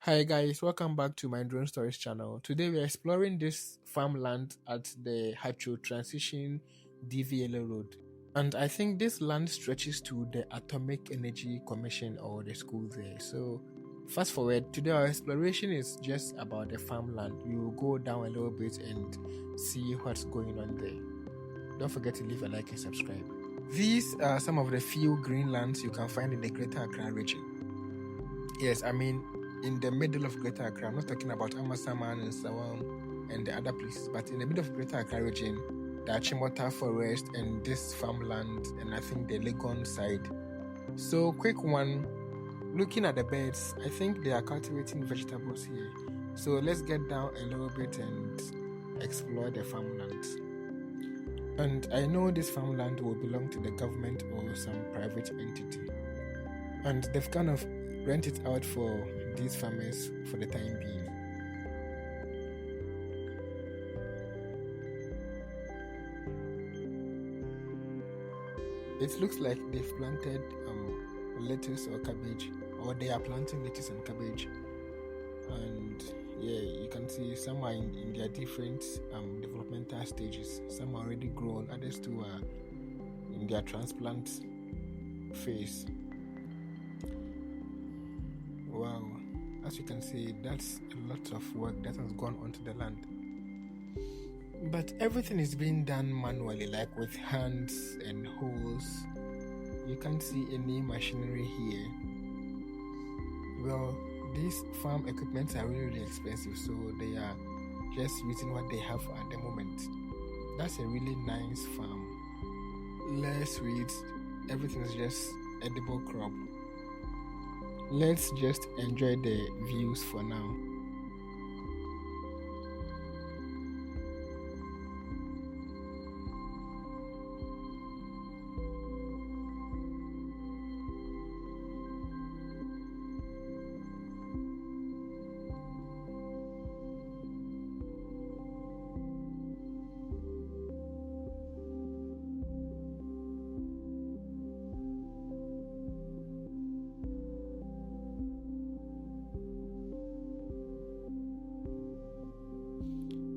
Hi guys, welcome back to my Drone Stories channel. Today we are exploring this farmland at the Haatso Transition DVLA Road. And I think this land stretches to the Atomic Energy Commission or the school there. So fast forward, today our exploration is just about the farmland. We will go down a little bit and see what's going on there. Don't forget to leave a like and subscribe. These are some of the few green lands you can find in the Greater Accra region. Yes, I mean in the middle of Greater Accra. I'm not talking about Amasaman and Sawam and the other places, but in the middle of Greater Accra region, the Achimota Forest and this farmland, and I think the Legon side. So, quick one, looking at the birds, I think they are cultivating vegetables here. So, let's get down a little bit and explore the farmland. And I know this farmland will belong to the government or some private entity. And they've kind of rent it out for these farmers for the time being. It looks like they've planted lettuce or cabbage, or they are planting lettuce and cabbage. And yeah, you can see some are in their different developmental stages. Some are already grown, others too are in their transplant phase. Wow, as you can see, that's a lot of work that has gone onto the land. But everything is being done manually, like with hands and hoes. You can't see any machinery here. Well, these farm equipments are really expensive, so they are just using what they have at the moment. That's a really nice farm. Less weeds, everything is just edible crop. Let's just enjoy the views for now.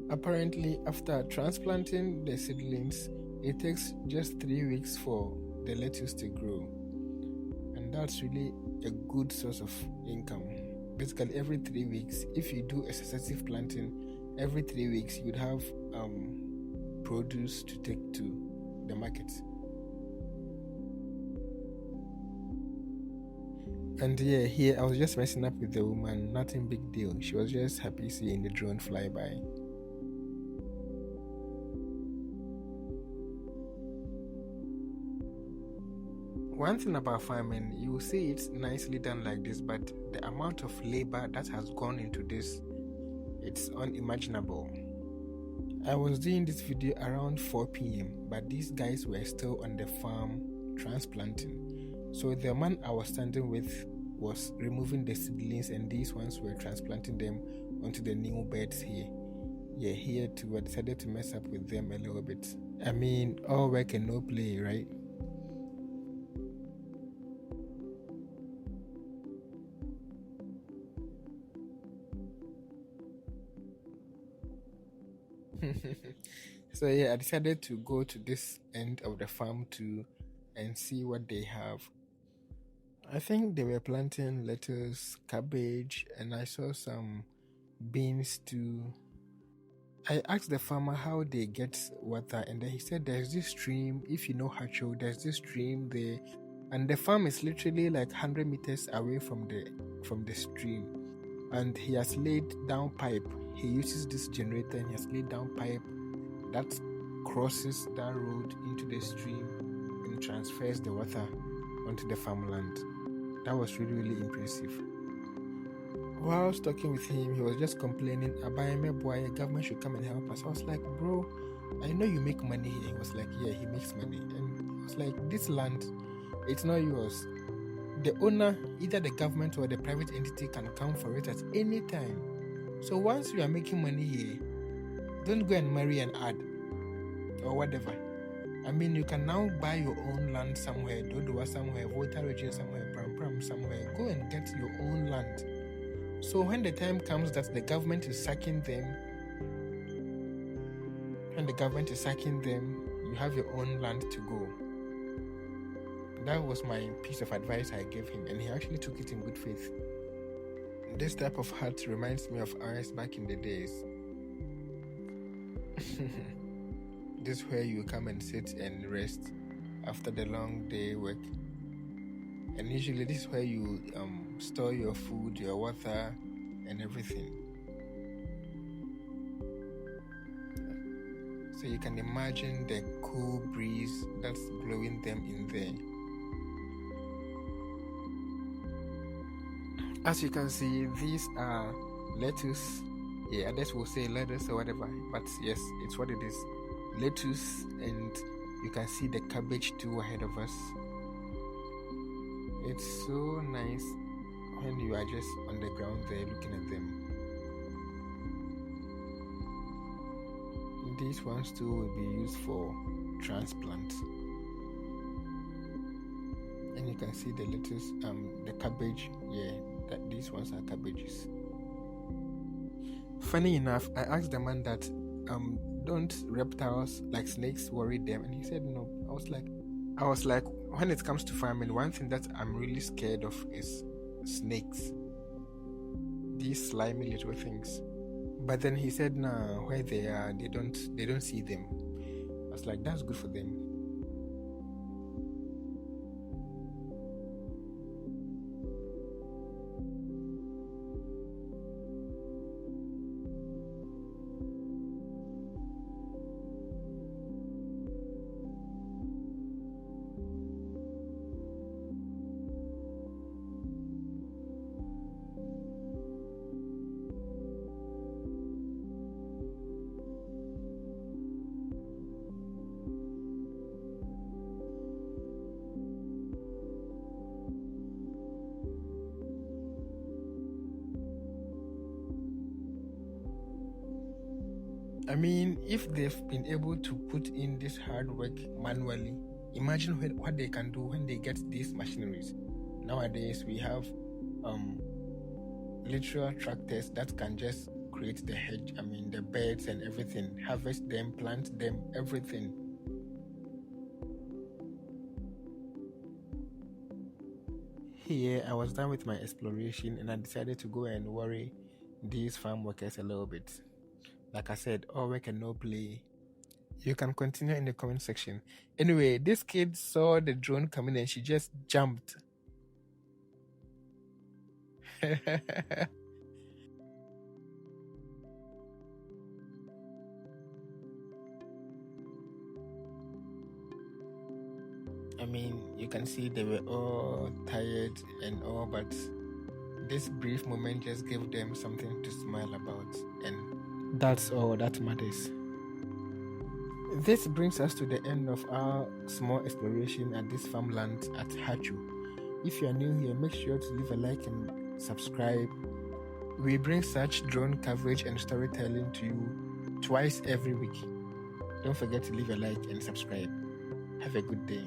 Apparently, after transplanting the seedlings, it takes just 3 weeks for the lettuce to grow. And that's really a good source of income. Basically, every 3 weeks, if you do a successive planting, every 3 weeks you'd have produce to take to the market. And yeah, here I was just messing up with the woman, nothing big deal. She was just happy seeing the drone fly by. One thing about farming, you will see it's nicely done like this, but the amount of labor that has gone into this, it's unimaginable. I was doing this video around 4 p.m, but these guys were still on the farm transplanting. So the man I was standing with was removing the seedlings, and these ones were transplanting them onto the new beds here. Yeah, here too, I decided to mess up with them a little bit. I mean, all work and no play, right? So yeah, I decided to go to this end of the farm too and see what they have. I think they were planting lettuce, cabbage, and I saw some beans too. I asked the farmer how they get water, and then he said there's this stream. If you know Haatso, there's this stream there, and the farm is literally like 100 meters away from the stream. And he has laid down pipe. He uses this generator, and he has laid down pipe that crosses that road into the stream and transfers the water onto the farmland. That was really impressive. While I was talking with him, he was just complaining, "Abayame boy, government should come and help us." I was like, "Bro, I know you make money here." He was like, "Yeah, he makes money." And I was like, "This land, it's not yours. The owner, either the government or the private entity, can come for it at any time. So once you are making money here, don't go and marry an ad or whatever. I mean, you can now buy your own land somewhere, Dodowa somewhere, Volta region somewhere, Pram somewhere. Go and get your own land. So when the time comes that the government is sacking them, you have your own land to go. That was my piece of advice I gave him, and he actually took it in good faith. This type of hut reminds me of ours back in the days. This is where you come and sit and rest after the long day work. And usually this is where you store your food, your water, and everything. So you can imagine the cool breeze that's blowing them in there. As you can see, these are lettuce. Yeah, others will say lettuce or whatever, but yes, it's what it is. Lettuce, and you can see the cabbage too ahead of us. It's so nice when you are just on the ground there looking at them. These ones too will be used for transplant. And you can see the lettuce, the cabbage, yeah, that these ones are cabbages. Funny enough, I asked the man that don't reptiles like snakes worry them, and he said no. I was like, when it comes to farming, one thing that I'm really scared of is snakes. These slimy little things. But then he said, nah, where they are, they don't see them. I was like, that's good for them. I mean, if they've been able to put in this hard work manually, imagine what they can do when they get these machineries. Nowadays, we have literal tractors that can just create the hedge, the beds and everything, harvest them, plant them, everything. Here, I was done with my exploration and I decided to go and worry these farm workers a little bit. Like I said, all work and no play. You can continue in the comment section. Anyway, this kid saw the drone coming and she just jumped. You can see they were all tired and all, but this brief moment just gave them something to smile about, and that's all that matters. This brings us to the end of our small exploration at this farmland at Haatso. If you are new here, make sure to leave a like and subscribe. We bring such drone coverage and storytelling to you twice every week. Don't forget to leave a like and subscribe. Have a good day.